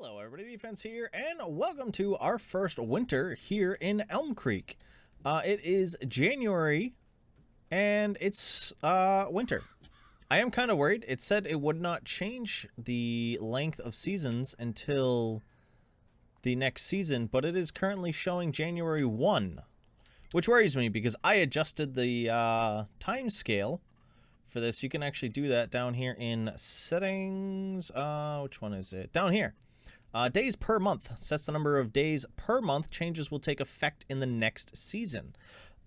Hello everybody, Defense here, and welcome to our first winter here in Elmcreek. It is January, and it's winter. I am kind of worried. It said it would not change the length of seasons until the next season, but it is currently showing January 1, which worries me because I adjusted the time scale for this. You can actually do that down here in settings. Which one is it? Down here. Days per month sets the number of days per month. Changes will take effect in the next season.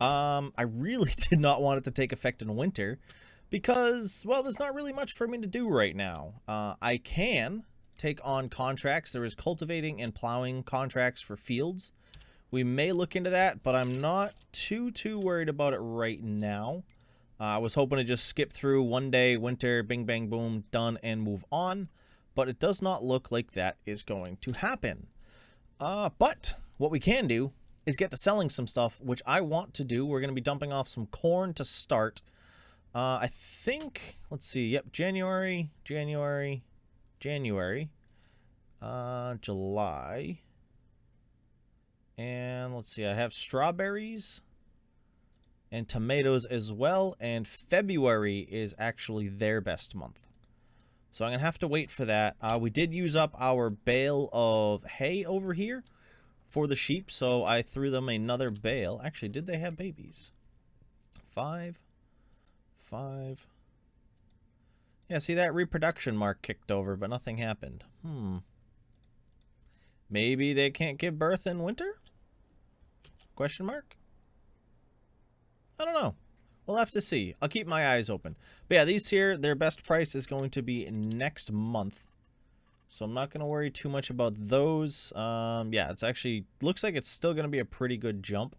I really did not want it to take effect in winter because, well, there's not really much for me to do right now. I can take on contracts. There is cultivating and plowing contracts for fields. We may look into that, but I'm not too worried about it right now. I was hoping to just skip through one day, winter, bing, bang, boom, done, and move on. But it does not look like that is going to happen. But what we can do is get to selling some stuff, which I want to do. We're going to be dumping off some corn to start. I think, let's see, yep, January, July, and let's see, I have strawberries and tomatoes as well, and February is actually their best month. So I'm going to have to wait for that. We did use up our bale of hay over here for the sheep, so I threw them another bale. Actually, did they have babies? 5. Yeah, see, that reproduction mark kicked over, but nothing happened. Maybe they can't give birth in winter? Question mark? I don't know. We'll have to see. I'll keep my eyes open. But yeah, these here, their best price is going to be next month. So I'm not going to worry too much about those. Yeah, it's actually, looks like it's still going to be a pretty good jump.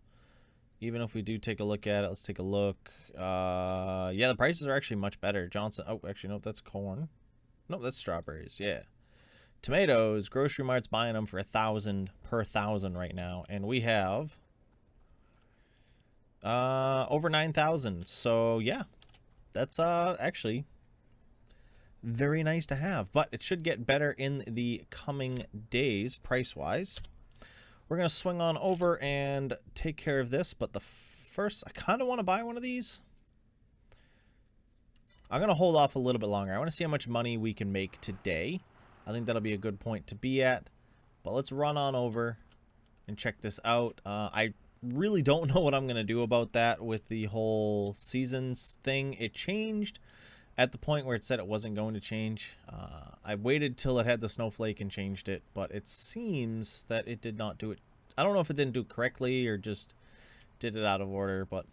Even if we do take a look at it. Let's take a look. Yeah, the prices are actually much better. Johnson, oh, actually, nope, that's corn. Nope, that's strawberries, yeah. Tomatoes, Grocery Mart's buying them for 1,000 per 1,000 right now. And we have over 9,000. So yeah, that's actually very nice to have, but it should get better in the coming days price wise. We're gonna swing on over and take care of this, but the first, I kind of want to buy one of these. I'm gonna hold off a little bit longer. I want to see how much money we can make today. I think that'll be a good point to be at, but let's run on over and check this out. I really don't know what I'm going to do about that with the whole seasons thing. It changed at the point where it said it wasn't going to change. I waited till it had the snowflake and changed it, but it seems that it did not do it. I don't know if it didn't do it correctly or just did it out of order, but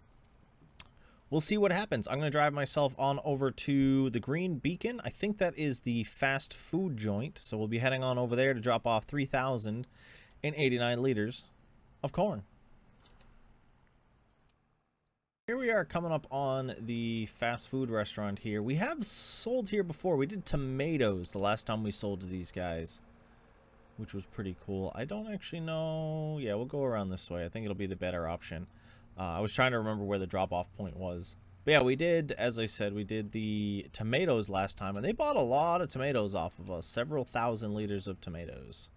we'll see what happens. I'm going to drive myself on over to the Green Beacon. I think that is the fast food joint, so we'll be heading on over there to drop off 3,089 liters of corn. Here we are coming up on the fast food restaurant here. We have sold here before. We did tomatoes the last time we sold to these guys, which was pretty cool. I don't actually know. Yeah, we'll go around this way. I think it'll be the better option. I was trying to remember where the drop-off point was. But yeah, we did, as I said, we did the tomatoes last time, and they bought a lot of tomatoes off of us. Several thousand liters of tomatoes.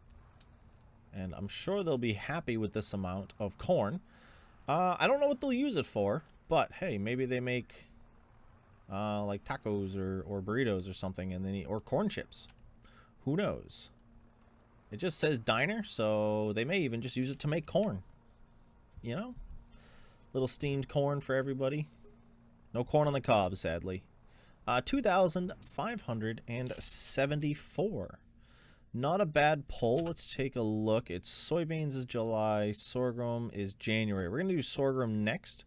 And I'm sure they'll be happy with this amount of corn. I don't know what they'll use it for. But hey, maybe they make like tacos or burritos or something, and then or corn chips. Who knows? It just says diner, so they may even just use it to make corn. You know, little steamed corn for everybody. No corn on the cob, sadly. 2,574. Not a bad pull. Let's take a look. It's soybeans is July, sorghum is January. We're gonna do sorghum next,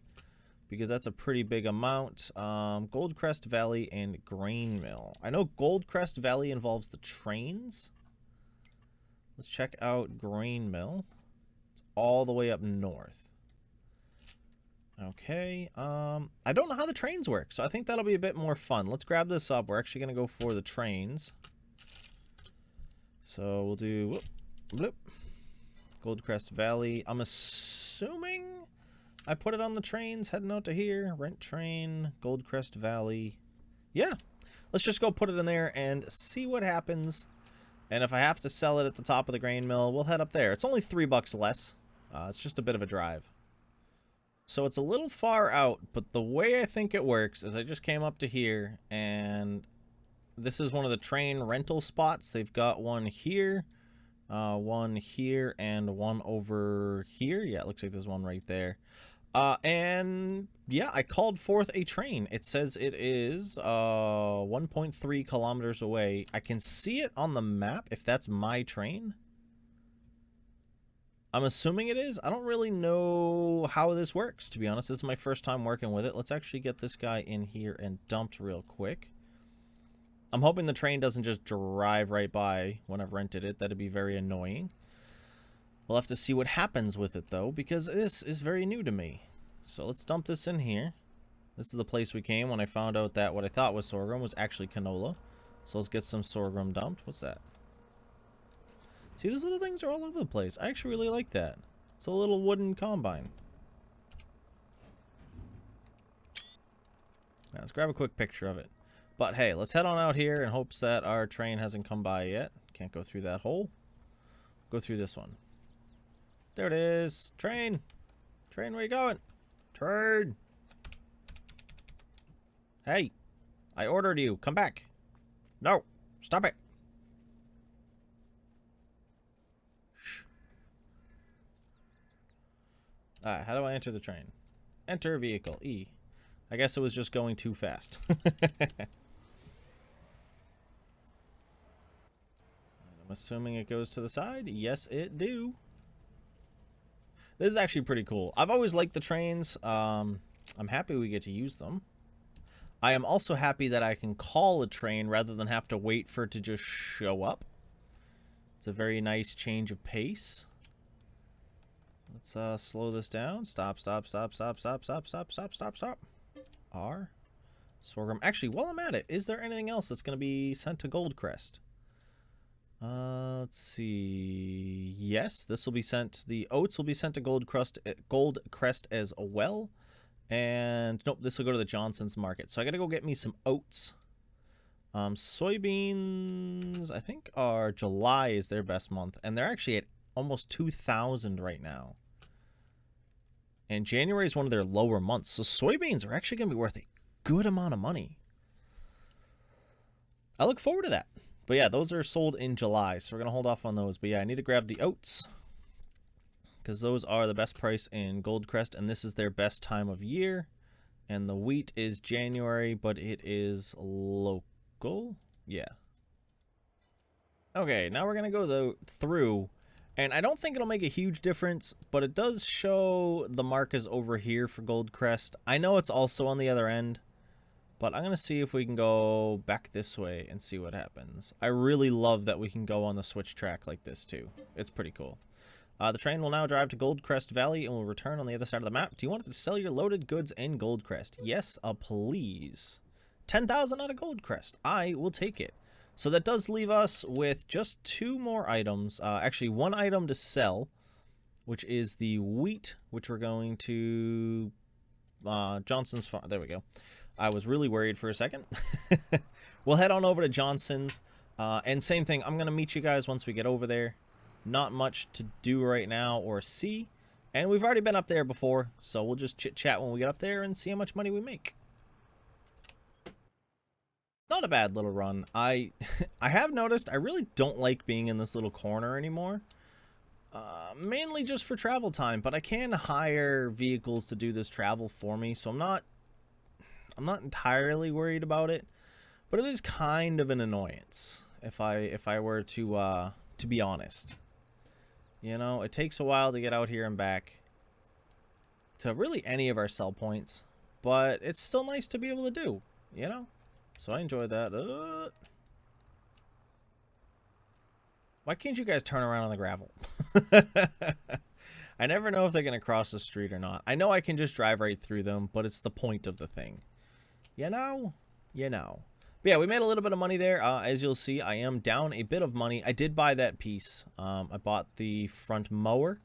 because that's a pretty big amount. Goldcrest Valley and Grain Mill. I know Goldcrest Valley involves the trains. Let's check out Grain Mill. It's all the way up north. Okay, I don't know how the trains work, so I think that'll be a bit more fun. Let's grab this up. We're actually going to go for the trains. So we'll do whoop, bloop, Goldcrest Valley. I'm assuming I put it on the trains heading out to here. Rent train, Goldcrest Valley. Yeah, let's just go put it in there and see what happens. And if I have to sell it at the top of the grain mill, we'll head up there. It's only $3 less. It's just a bit of a drive. So it's a little far out, but the way I think it works is I just came up to here, and this is one of the train rental spots. They've got one here, and one over here. Yeah, it looks like there's one right there. And yeah, I called forth a train. It says it is 1.3 kilometers away. I can see it on the map if that's my train. I'm assuming it is. I don't really know how this works, to be honest. This is my first time working with it. Let's actually get this guy in here and dumped real quick. I'm hoping the train doesn't just drive right by when I've rented it. That'd be very annoying. We'll have to see what happens with it, though, because this is very new to me. So let's dump this in here. This is the place we came when I found out that what I thought was sorghum was actually canola. So let's get some sorghum dumped. What's that? See, those little things are all over the place. I actually really like that. It's a little wooden combine. Now, let's grab a quick picture of it. But hey, let's head on out here in hopes that our train hasn't come by yet. Can't go through that hole. Go through this one. There it is. Train. Train, where you going? Train. Hey, I ordered you. Come back. No, stop it. How do I enter the train? Enter vehicle, E. I guess it was just going too fast. I'm assuming it goes to the side. Yes, it do. This is actually pretty cool. I've always liked the trains. I'm happy we get to use them. I am also happy that I can call a train rather than have to wait for it to just show up. It's a very nice change of pace. Let's slow this down. Stop, stop, stop, stop, stop, stop, stop, stop, stop, stop. R. Sorghum. Actually, while I'm at it, is there anything else that's going to be sent to Goldcrest? Let's see. Yes, this will be sent. The oats will be sent to Goldcrest as well. And nope, this will go to the Johnson's market. So I got to go get me some oats. Soybeans, I think, are July is their best month. And they're actually at almost 2,000 right now. And January is one of their lower months. So soybeans are actually going to be worth a good amount of money. I look forward to that. But yeah, those are sold in July. So we're going to hold off on those. But yeah, I need to grab the oats, because those are the best price in Goldcrest. And this is their best time of year. And the wheat is January, but it is local. Yeah. Okay, now we're going to go through. And I don't think it'll make a huge difference, but it does show the mark is over here for Goldcrest. I know it's also on the other end, but I'm going to see if we can go back this way and see what happens. I really love that we can go on the switch track like this too. It's pretty cool. The train will now drive to Goldcrest Valley and will return on the other side of the map. Do you want to sell your loaded goods in Goldcrest? Yes, please. 10,000 out of Goldcrest. I will take it. So that does leave us with just 2 more items. Actually, 1 item to sell, which is the wheat, which we're going to Johnson's farm. There we go. I was really worried for a second. We'll head on over to Johnson's. And same thing, I'm going to meet you guys once we get over there. Not much to do right now or see. And we've already been up there before, so we'll just chit-chat when we get up there and see how much money we make. Not a bad little run. I have noticed I really don't like being in this little corner anymore. Mainly just for travel time, but I can hire vehicles to do this travel for me, so I'm not entirely worried about it. But it is kind of an annoyance if I were to be honest. You know, it takes a while to get out here and back to really any of our sell points, but it's still nice to be able to do, you know? So I enjoy that. Why can't you guys turn around on the gravel? I never know if they're going to cross the street or not. I know I can just drive right through them, but it's the point of the thing. You know? You know. But yeah, we made a little bit of money there. As you'll see, I am down a bit of money. I did buy that piece. I bought the front mower.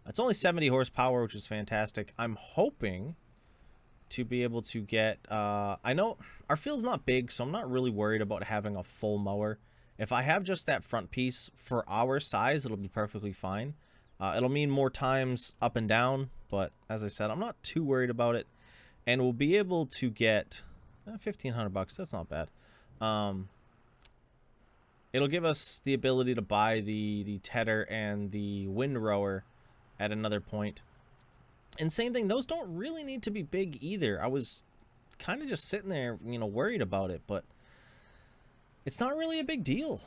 It's only 70 horsepower, which is fantastic. I'm hoping to be able to get... I know our field's not big, so I'm not really worried about having a full mower. If I have just that front piece for our size, it'll be perfectly fine. It'll mean more times up and down, but as I said, I'm not too worried about it. And we'll be able to get 1,500 bucks. That's not bad. It'll give us the ability to buy the tedder and the windrower at another point. And same thing, those don't really need to be big either. I was kind of just sitting there, worried about it, but it's not really a big deal.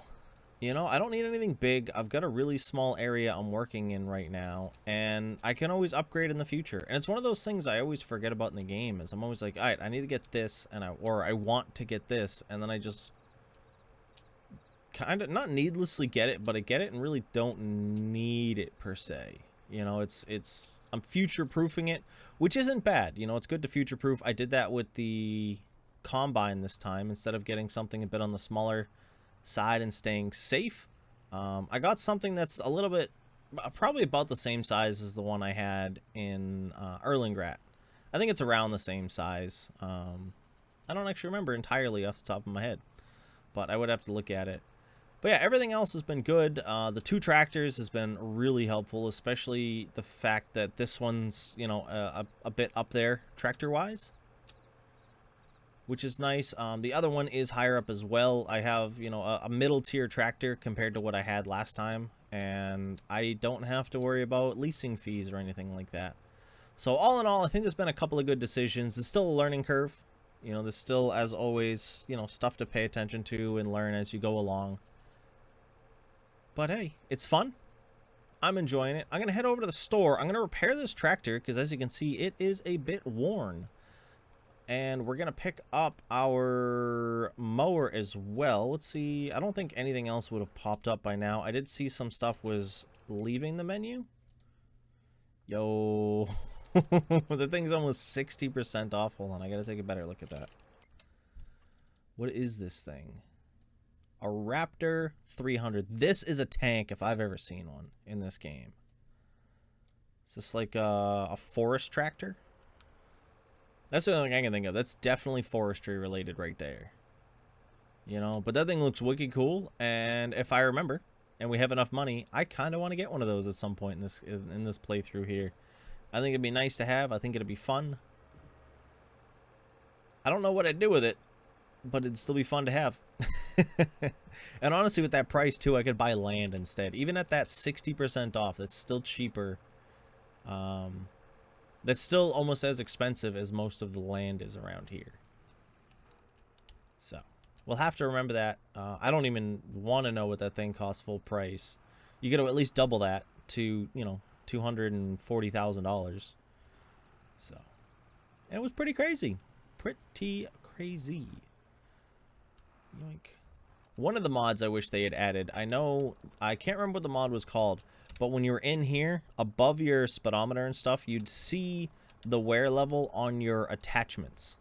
I don't need anything big. I've got a really small area I'm working in right now, and I can always upgrade in the future. And it's one of those things I always forget about in the game, is I'm always like, all right, I need to get this, or I want to get this, and then I just kind of, not needlessly get it, but I get it and really don't need it per se. I'm future-proofing it, which isn't bad. It's good to future-proof. I did that with the combine this time, instead of getting something a bit on the smaller side and staying safe. I got something that's a little bit, probably about the same size as the one I had in Erlingrat. I think it's around the same size. I don't actually remember entirely off the top of my head, but I would have to look at it. But yeah, everything else has been good. The 2 tractors has been really helpful, especially the fact that this one's, a bit up there tractor-wise, which is nice. The other one is higher up as well. I have, a middle-tier tractor compared to what I had last time, and I don't have to worry about leasing fees or anything like that. So all in all, I think there's been a couple of good decisions. There's still a learning curve. There's still, as always, stuff to pay attention to and learn as you go along. But hey, it's fun. I'm enjoying it. I'm going to head over to the store. I'm going to repair this tractor because, as you can see, it is a bit worn. And we're going to pick up our mower as well. Let's see. I don't think anything else would have popped up by now. I did see some stuff was leaving the menu. Yo. The thing's almost 60% off. Hold on. I got to take a better look at that. What is this thing? A Raptor 300. This is a tank if I've ever seen one in this game. Is this like a forest tractor? That's the only thing I can think of. That's definitely forestry related right there. But that thing looks wicked cool. And if I remember, and we have enough money, I kind of want to get one of those at some point in this playthrough here. I think it'd be nice to have. I think it'd be fun. I don't know what I'd do with it, but it'd still be fun to have. And honestly, with that price too, I could buy land instead. Even at that 60% off, that's still cheaper. That's still almost as expensive as most of the land is around here. So we'll have to remember that. I don't even want to know what that thing costs full price. You got to at least double that to, $240,000. So, and it was pretty crazy. Pretty crazy. Yoink. One of the mods I wish they had added, I can't remember what the mod was called, but when you were in here, above your speedometer and stuff, you'd see the wear level on your attachments.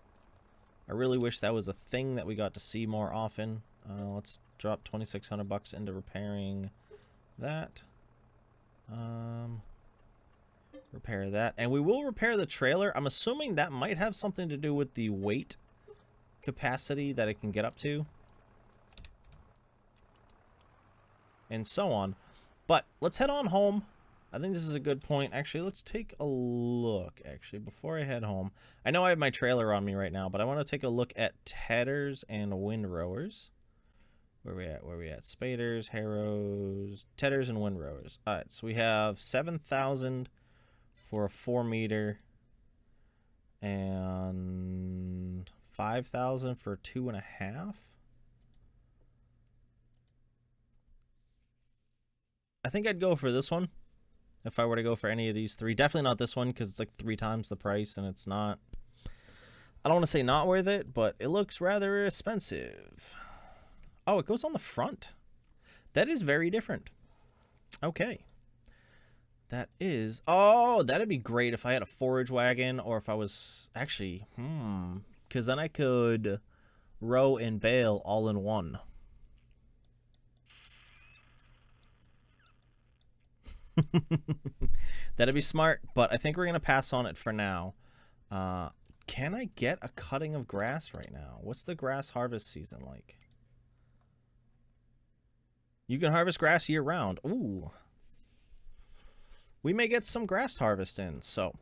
I really wish that was a thing that we got to see more often. Let's drop 2,600 bucks into repairing that. Repair that. And we will repair the trailer. I'm assuming that might have something to do with the weight capacity that it can get up to. And so on. But let's head on home. I think this is a good point. Actually, let's take a look, before I head home. I know I have my trailer on me right now, but I want to take a look at tedders and windrowers. Where we at? Spaders, harrows, tedders, and windrowers. Alright, so we have 7,000 for a 4-meter and 5,000 for 2.5. I think I'd go for this one if I were to go for any of these 3. Definitely not this one because it's like 3 times the price and it's not, I don't want to say not worth it, but it looks rather expensive. Oh, it goes on the front. That is very different. Okay. That is, oh, that'd be great if I had a forage wagon or if I was actually, because then I could row and bale all in one. That'd be smart, but I think we're gonna pass on it for now. Can I get a cutting of grass right now? What's the grass harvest season like? You can harvest grass year round. Ooh. We may get some grass harvest in, so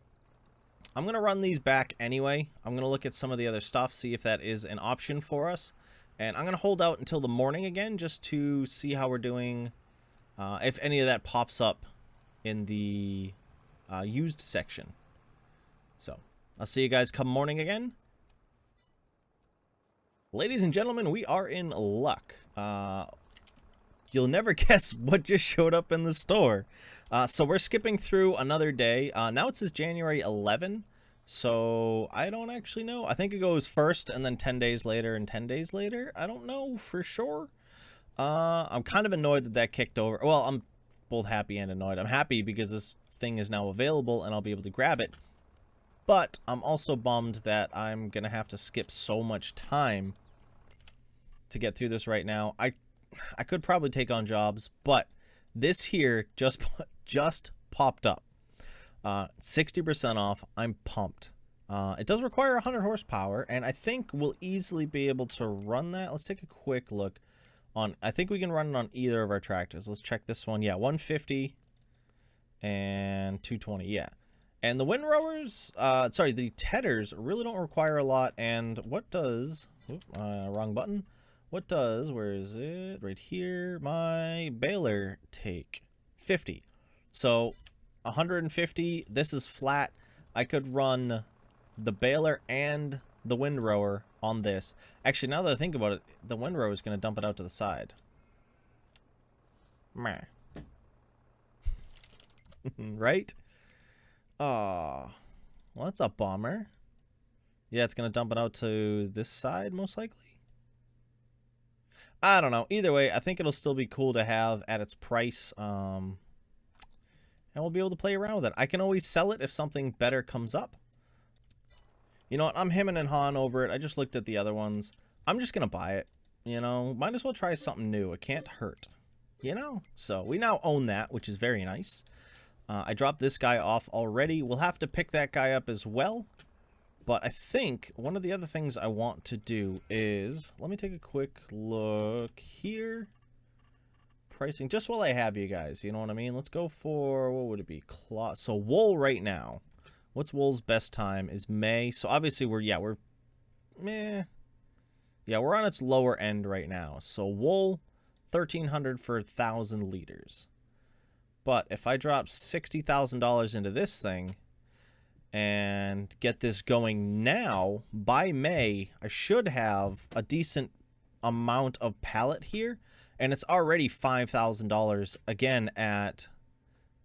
I'm going to run these back anyway. I'm going to look at some of the other stuff, see if that is an option for us. And I'm going to hold out until the morning again just to see how we're doing, if any of that pops up in the used section. So I'll see you guys come morning again. Ladies and gentlemen, we are in luck. You'll never guess what just showed up in the store. So we're skipping through another day. Now it says January 11. So I don't actually know. I think it goes first and then 10 days later and 10 days later. I don't know for sure. I'm kind of annoyed that that kicked over. Well, I'm both happy and annoyed. I'm happy because this thing is now available and I'll be able to grab it. But I'm also bummed that I'm going to have to skip so much time to get through this right now. I could probably take on jobs, but this here just popped up. 60% off. I'm pumped. It does require 100 horsepower, and I think we'll easily be able to run that. Let's take a quick look on. I think we can run it on either of our tractors. Let's check this one. Yeah, 150 and 220. Yeah. And the windrowers, sorry, the tedders really don't require a lot. And what does, wrong button. What does, where is it? Right here, my baler take 50. So 150, this is flat. I could run the baler and the windrower on this. Actually, now that I think about it, the windrower is going to dump it out to the side. Meh. Right? Oh, well, that's a bummer. Yeah, it's going to dump it out to this side, most likely. I don't know. Either way, I think it'll still be cool to have at its price. And we'll be able to play around with it. I can always sell it if something better comes up. You know what? I'm hemming and hawing over it. I just looked at the other ones. I'm just going to buy it. You know, might as well try something new. It can't hurt. You know? So we now own that, which is very nice. I dropped this guy off already. We'll have to pick that guy up as well. But I think one of the other things I want to do is, let me take a quick look here. Pricing, just while I have you guys, you know what I mean? Let's go for, what would it be? Cloth. So wool right now. What's wool's best time is May. So obviously we're on its lower end right now. So wool, 1,300 for 1,000 liters. But if I drop $60,000 into this thing and get this going now, by May, I should have a decent amount of pallet here. And it's already $5,000 again at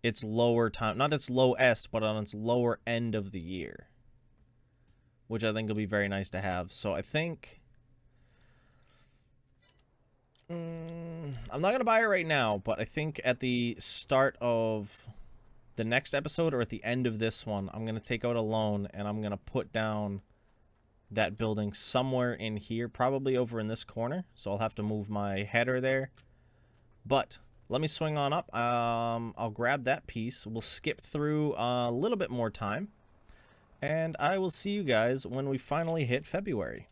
its lower time, not its lowest, but on its lower end of the year, which I think will be very nice to have. So I think I'm not going to buy it right now, but I think at the start of the next episode or at the end of this one, I'm going to take out a loan and I'm going to put down that building somewhere in here, probably over in this corner. So I'll have to move my header there. But let me swing on up. I'll grab that piece. We'll skip through a little bit more time. And I will see you guys when we finally hit February.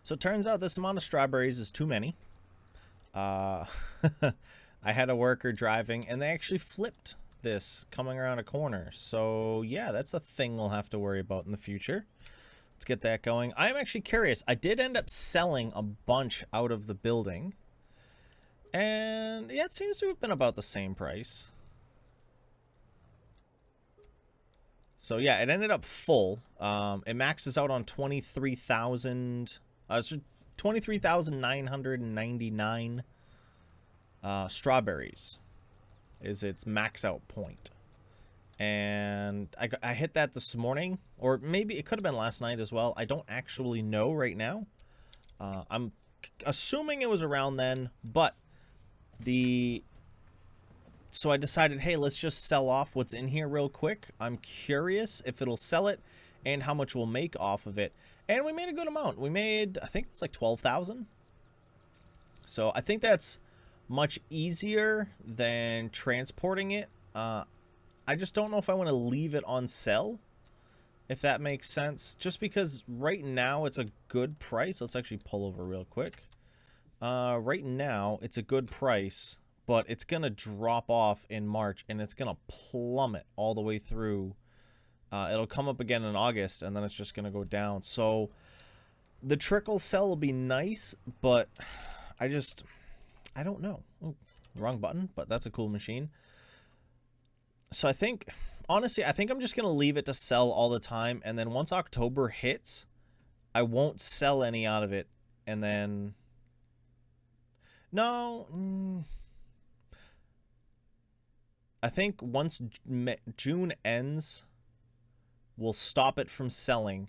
So it turns out this amount of strawberries is too many. I had a worker driving and they actually flipped this coming around a corner. So yeah, that's a thing we'll have to worry about in the future. Let's get that going. I'm actually curious. I did end up selling a bunch out of the building. And yeah, it seems to have been about the same price. So yeah, it ended up full. It maxes out on 23,000. It's 23,999 strawberries is its max out point. And I hit that this morning, or maybe it could have been last night as well. I don't actually know right now. I'm assuming it was around then, but so I decided, hey, let's just sell off what's in here real quick. I'm curious if it'll sell it and how much we'll make off of it. And we made a good amount. We made, I think it was like 12,000. So I think that's much easier than transporting it. I just don't know if I want to leave it on sell, if that makes sense. Just because right now it's a good price. Let's actually pull over real quick. Right now, it's a good price, but it's going to drop off in March, and it's going to plummet all the way through. It'll come up again in August, and then it's just going to go down. So the trickle sell will be nice, but I don't know. Ooh, wrong button, but that's a cool machine. So I think, honestly, I think I'm just going to leave it to sell all the time, and then once October hits, I won't sell any out of it, and then... No... I think once June ends, we'll stop it from selling,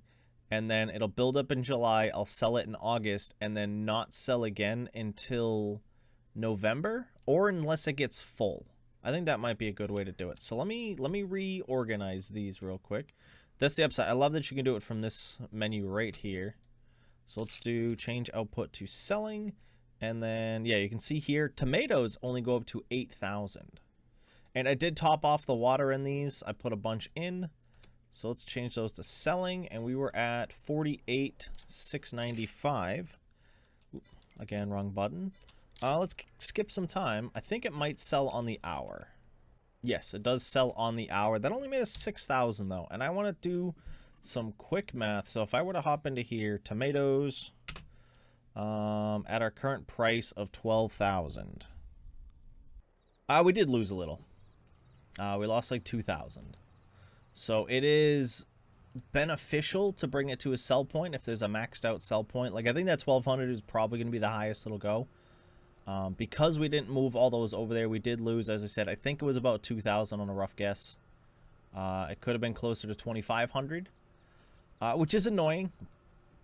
and then it'll build up in July. I'll sell it in August, and then not sell again until November, or unless it gets full. I think that might be a good way to do it. So let me reorganize these real quick. That's the upside. I love that you can do it from this menu right here. So let's do change output to selling, and then yeah, you can see here tomatoes only go up to 8,000. And I did top off the water in these. I put a bunch in. So let's change those to selling, and we were at 48,695. Again, wrong button. Let's skip some time. I think it might sell on the hour. Yes, it does sell on the hour. That only made us 6,000 though, and I want to do some quick math. So if I were to hop into here, tomatoes, at our current price of 12,000. We did lose a little. We lost like 2,000. So it is beneficial to bring it to a sell point if there's a maxed out sell point. Like I think that 1,200 is probably going to be the highest it'll go. Because we didn't move all those over there, we did lose, as I said, I think it was about 2,000 on a rough guess. It could have been closer to 2,500, which is annoying.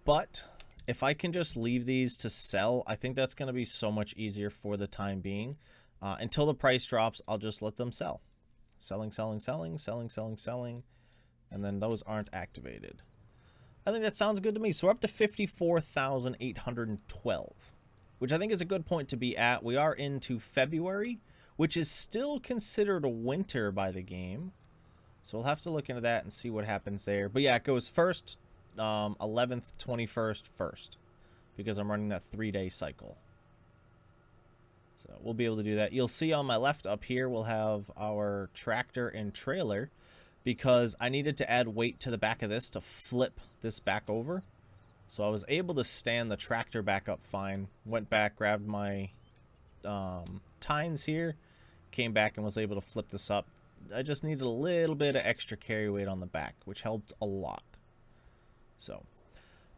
But if I can just leave these to sell, I think that's going to be so much easier for the time being. Until the price drops, I'll just let them sell. Selling, selling, selling, selling, selling, selling. And then those aren't activated. I think that sounds good to me. So we're up to 54,812, which I think is a good point to be at. We are into February, which is still considered a winter by the game. So we'll have to look into that and see what happens there. But yeah, it goes first, 11th, 21st, 1st, because I'm running that 3-day cycle. So we'll be able to do that. You'll see on my left up here, we'll have our tractor and trailer, because I needed to add weight to the back of this to flip this back over. So I was able to stand the tractor back up fine. Went back, grabbed my tines here, came back and was able to flip this up. I just needed a little bit of extra carry weight on the back, which helped a lot. So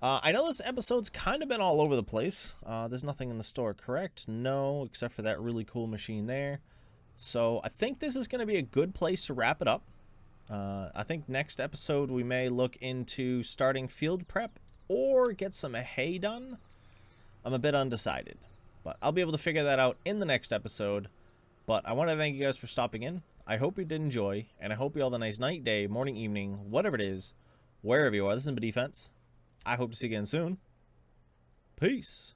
I know this episode's kind of been all over the place. There's nothing in the store, correct? No, except for that really cool machine there. So I think this is going to be a good place to wrap it up. I think next episode we may look into starting field prep or get some hay done. I'm a bit undecided, but I'll be able to figure that out in the next episode. But I want to thank you guys for stopping in. I hope you did enjoy, and I hope you all have a nice night, day, morning, evening, whatever it is, wherever you are. This has been Defense. I hope to see you again soon. Peace.